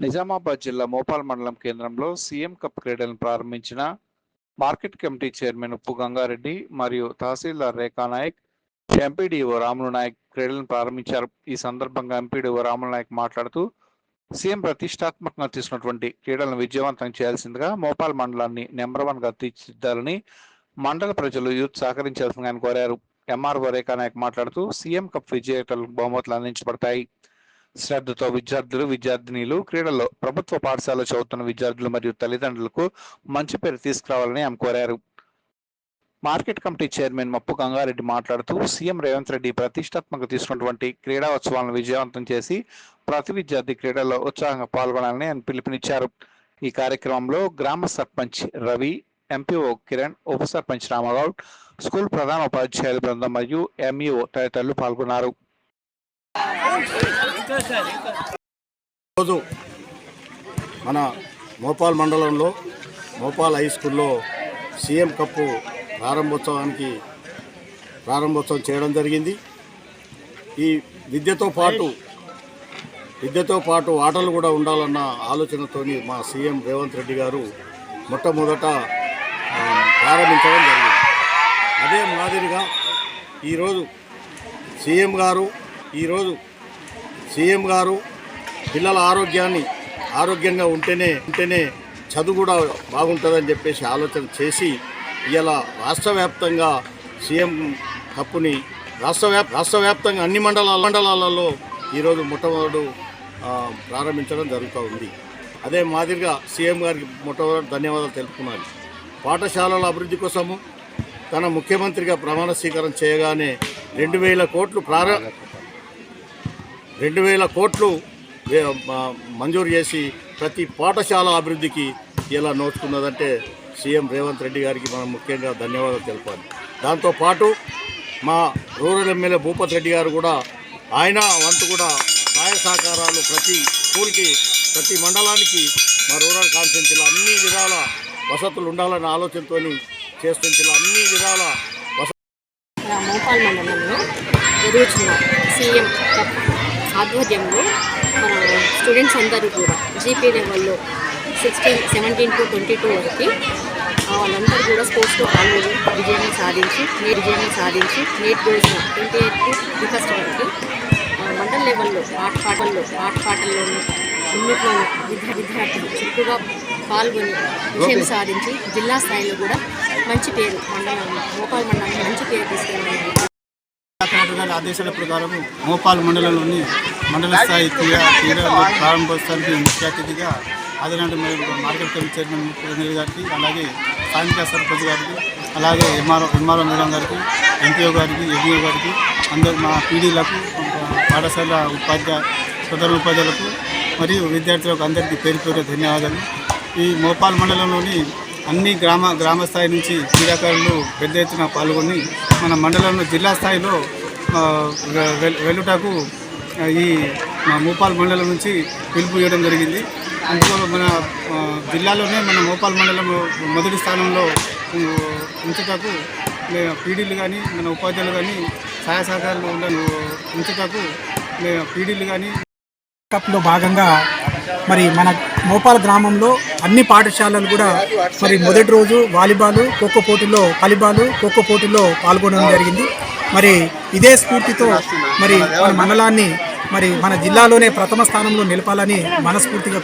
నిజామాబాద్ జిల్లా మోపాల్ మండలం కేంద్రంలో సీఎం కప్ క్రీడలను ప్రారంభించిన మార్కెట్ కమిటీ చైర్మన్ ఉప్పు గంగారెడ్డి మరియు తహసీల్దార్ రేఖా నాయక్, ఎంపీడీఓ రాములు నాయక్ క్రీడలను ప్రారంభించారు. ఈ సందర్భంగా ఎంపీడీఓ రాములు నాయక్ మాట్లాడుతూ సీఎం ప్రతిష్టాత్మకంగా తీసుకున్నటువంటి క్రీడలను విజయవంతం చేయాల్సిందిగా మోపాల్ మండలాన్ని నెంబర్ 1 గా తీర్చిదిద్దాలని మండల ప్రజలు యూత్ సహకరించాల్సిందిగా ఆయన కోరారు. ఎంఆర్ఓ రేఖా నాయక్ మాట్లాడుతూ సీఎం కప్ విజేతలకు బహుమతులు అందించబడతాయి. శ్రద్ధతో విద్యార్థినీలు క్రీడల్లో ప్రభుత్వ పాఠశాలలో చదువుతున్న విద్యార్థులు మరియు తల్లిదండ్రులకు మంచి పేరు తీసుకురావాలని ఆమె కోరారు. మార్కెట్ కమిటీ చైర్మన్ మప్పు గంగారెడ్డి మాట్లాడుతూ సీఎం రేవంత్ రెడ్డి ప్రతిష్టాత్మక తీసుకున్నటువంటి క్రీడా ఉత్సవాలను విజయవంతం చేసి ప్రతి విద్యార్థి క్రీడల్లో ఉత్సాహంగా పాల్గొనాలని ఆయన పిలుపునిచ్చారు. ఈ కార్యక్రమంలో గ్రామ సర్పంచ్ రవి, ఎంపీఓ కిరణ్, ఉప సర్పంచ్ రామగౌడ్, స్కూల్ ప్రధాన ఉపాధ్యాయుల బృందం మరియు ఎంఈఓ తదితరులు పాల్గొన్నారు. రోజు మన మోపాల్ మండలంలో మోపాల్ హై స్కూల్లో సీఎం కప్పు ప్రారంభోత్సవం చేయడం జరిగింది. ఈ విద్యతో పాటు ఆటలు కూడా ఉండాలన్న ఆలోచనతోని మా సీఎం రేవంత్ రెడ్డి గారు మొట్టమొదట ప్రారంభించడం జరిగింది. అదే మాదిరిగా ఈరోజు సీఎం గారు పిల్లల ఆరోగ్యంగా ఉంటేనే చదువు కూడా బాగుంటుందని చెప్పేసి ఆలోచన చేసి ఇలా రాష్ట్ర వ్యాప్తంగా సీఎం కప్పుని రాష్ట్ర వ్యాప్తంగా అన్ని మండలాలలో ఈరోజు మొట్టమొదటి ప్రారంభించడం జరుగుతూ ఉంది. అదే మాదిరిగా సీఎం గారికి మొట్టమొదటి ధన్యవాదాలు తెలుపుకున్నాను. పాఠశాలల అభివృద్ధి కోసము తన ముఖ్యమంత్రిగా ప్రమాణ స్వీకారం చేయగానే 2,000 కోట్లు మంజూరు చేసి ప్రతి పాఠశాల అభివృద్ధికి ఎలా నోచుకున్నదంటే సీఎం రేవంత్ రెడ్డి గారికి మనం ముఖ్యంగా ధన్యవాదాలు తెలపాలి. దాంతోపాటు మా రూరల్ ఎమ్మెల్యే భూపత్ రెడ్డి గారు కూడా ఆయన వంతు కూడా సహాయ సహకారాలు ప్రతి స్కూల్కి, ప్రతి మండలానికి మా రూరల్ కాన్స్టిట్యున్సీలో అన్ని విధాల వసతులు ఉండాలన్న ఆలోచనతో చేస్తుంటే అన్ని విధాల మోపాల్ మండలంలో జరుగుతున్న సీఎం కప్ ఆధ్వర్యంలో మన స్టూడెంట్స్ అందరూ కూడా జీపీ లెవెల్లో 17 to 22 వరకు వాళ్ళందరూ కూడా స్పోర్ట్స్లో పాల్గొని విజయాన్ని సాధించి నేటి రోజున 28 to 31 వరకు మండల లెవెల్లో ఆటపాటల్లోనూ అన్నింటిలోనూ విద్యార్థులు చురుకుగా పాల్గొని విజయం సాధించి జిల్లా స్థాయిలో కూడా మంచి పేరు మోపాల్ మండలానికి మంచి పేరు తీసుకెళ్ళారు. గారి ఆదేశాల ప్రకారం మోపాల్ మండలంలోని మండల స్థాయి క్రీడల ప్రారంభోత్సవానికి ముఖ్య అతిథిగా ఆదినాడు మార్కెట్ కమిటీ చైర్మన్ ముఖ్యమంత్రి గారికి, అలాగే స్థానిక సర్పంచ్ గారికి, అలాగే ఎంఆర్ఓ మేడం గారికి, ఎంపీఓ గారికి, ఎంఈఓ గారికి, అందరు మా పీడీలకు, పాఠశాల ప్రధాన ఉపాధ్యాయులకు మరియు విద్యార్థులకు అందరికీ పేరు ధన్యవాదాలు. ఈ మోపాల్ మండలంలోని అన్ని గ్రామ స్థాయి నుంచి క్రీడాకారులు పెద్ద ఎత్తున పాల్గొని మన మండలంలో జిల్లా స్థాయిలో వెళ్ళుటకు ఈ మోపాల్ మండలం నుంచి పిలుపు ఇవ్వడం జరిగింది. అందులో మన జిల్లాలోనే మన మోపాల్ మండలం మొదటి స్థానంలో ఉంచుటకు పీడీలు కానీ, మన ఉపాధ్యాయులు కానీ సహాయ సహకారాలు ఉంచుటకు పీడీలు కానీ కప్లో భాగంగా మరి మన మోపాల్ గ్రామంలో అన్ని పాఠశాలలు కూడా మరి మొదటి రోజు వాలీబాల్, ఖోఖో పోటీల్లో పాల్గొనడం జరిగింది. మరి ఇదే స్ఫూర్తితో మరి మన మండలాన్ని మరి మన జిల్లాలోనే ప్రథమ స్థానంలో నిలపాలని మనస్ఫూర్తిగా